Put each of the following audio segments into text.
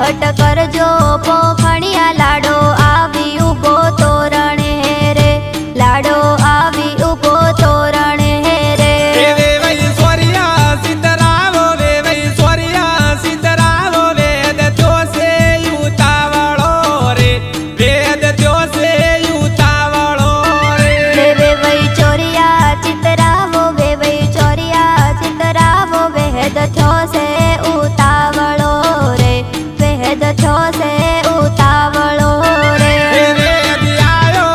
झट करजो पोखणिया लाडो आवी उभो तोरणे रे लाडो आवी उभो तोरणे रे वेवई स्वरिया सीतारामो वेवई स्वरिया सीतारामो वेद त्यो से युतावळो रे वेद त्यो से युतावळो रे वेवई चोरिया चितरावो वेवई चोरिया चितरावो वेद थयो से उतावळो रे वेद थयो से उतावळो रे वेद आयो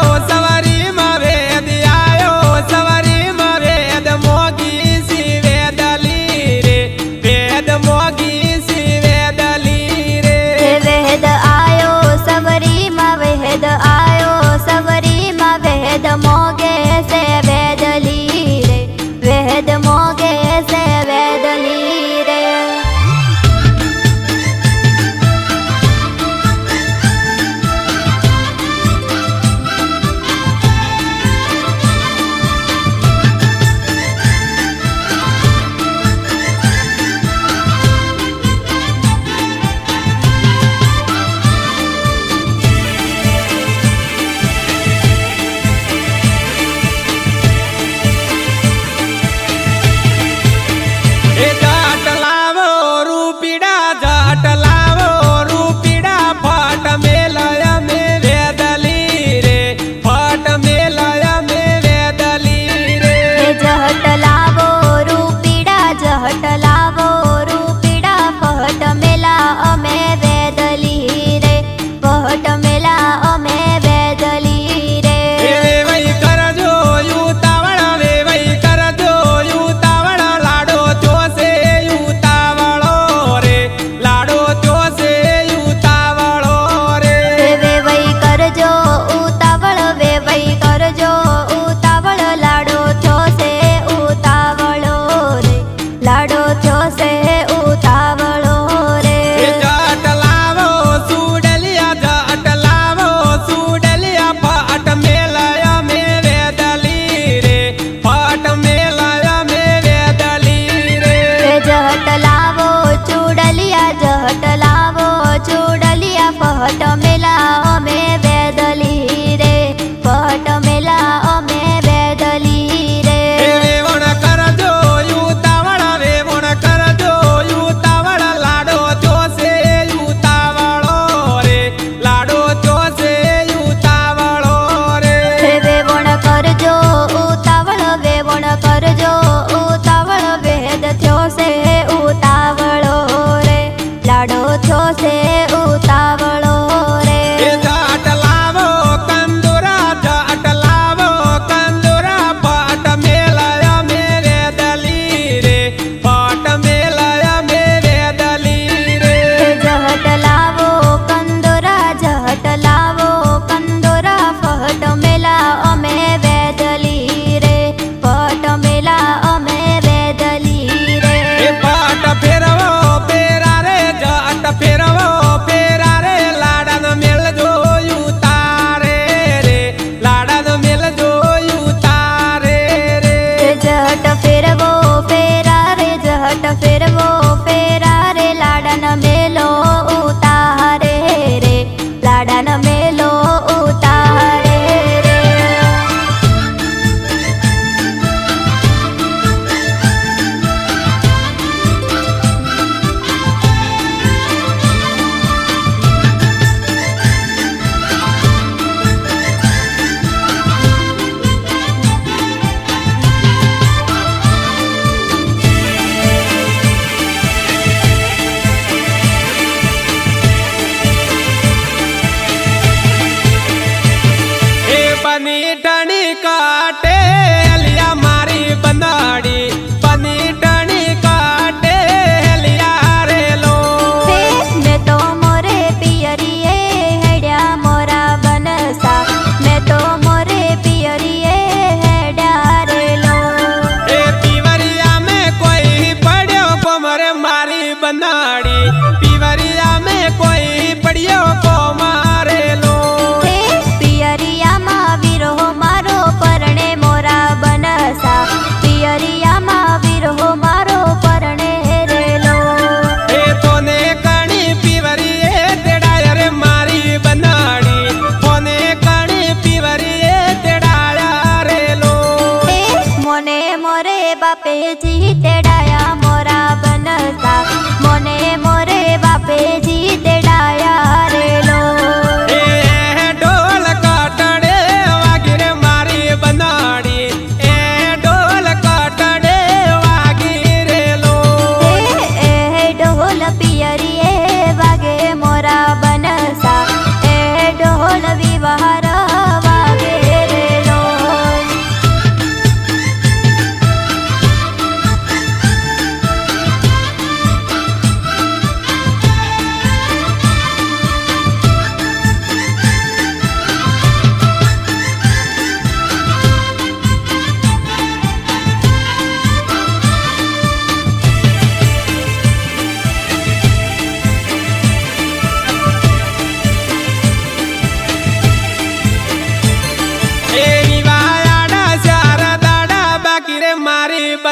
सवारी में वेद मोगी सी वेदली रे वेद मोगी सी वेदली रे वेद आयो सवरी में वेद आयो सवरी में वेद मोगे से वेदली रे वेद मोगे से वेदली रे जाट लावो रूपीड़ा फट मेलय में वेदली रे फट मेलय में वेदली रे जहट लावो रूपीड़ा फट मेला अमे वेदली रे फट मेला अमे वेदली रे वेवई करजो युतावळ लाडो त्यो से युतावळो रे लाडो त्यो से युतावळो रे वेवई करजो उतावळ लाडो थयो से उतावळो रे लाडो थयो से उतावळो रे जाट लावो सुडलिया फट मेलय में वेदली रे फट मेलय में वेदली रे जहट लावो चूडलिया फट मेला अमे वेदली रे फट मेला अमे वेदली रे वेवण करजो युतावळ लाडो त्यो से युतावळो रे लाडो त्यो से युतावळो रे वेवण करजो उतावळ वेद थयो से उतावळो रे लाडो थयो से उतावळो रे जाट लावो कंदुरा फट मेलय में वेदली रे फट मेलय में वेदली रे जहट लावो कंदोरा फट मेला अमे वेदली रे फट मेला अमे वेदली रे पाट फेरवो पेरा रे जाट फेरवो पेरा रे लाडन मेल जो युतारे रे लाडन मेल जो युतारे रे जहट फेरवो फेरा रे लाडन मेलो उतारे रे लाडन मेलो उतारे रे पनी टनी काटे लिया मारी बनाड़ी पनी टनी काटे लिया रे लो मैं तो मोरे पियरिए हेड्या मोरा बनसा मैं तो मोरे पियरिए हेड्या रे लो ए पीवरिया में कोई पड़ियो को मरे मारी बनाड़ी पीवरिया में कोई पड़ियो को मारे लो पियरिया मा वीरो मारो परणे मोरा बनसा पियरिया मा वीरो मारो परणे रे लो ए तोने कणी पीवरिए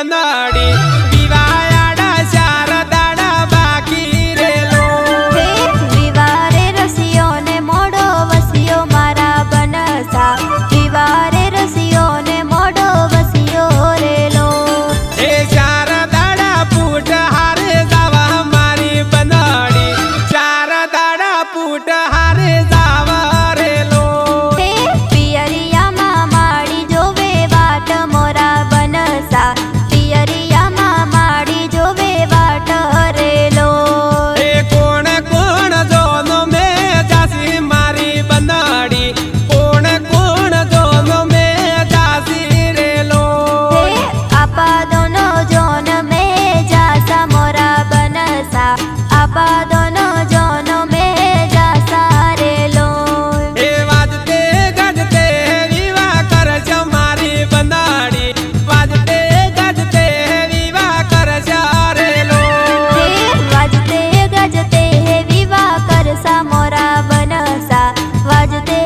बनड़ी विवायाड़ा चार दाड़ा बाकी रेलो હે વિવારે રસિયો ને મોડો વસિયો મારા બનસા વિવારે રસિયો ને મોડો વસિયો રેલો ए चार दाड़ा पूट हारे जावा मारी बनड़ी चार दाड़ा पूट हारे जावा रेलो હે પિયરિયામાં માડી જોવે વાટ મોરા બનસા પિયરિયામાં માડી જોવે વાટ રેલો ए कोण कोण जोनो में जासी मारी बनड़ी कोण कोण जोनो में जासी रेलो હે આપા દોનો જોન મે જાસા મોરા બનસા આપા દોનો જોન મે જાસા રેલો ए वाजते गजते विवा करज मारी बनड़ी वाजते गजते विवा करज रेलो હે વાજતે ગજતે વિવા કરસા મોરા બનસા વાજતે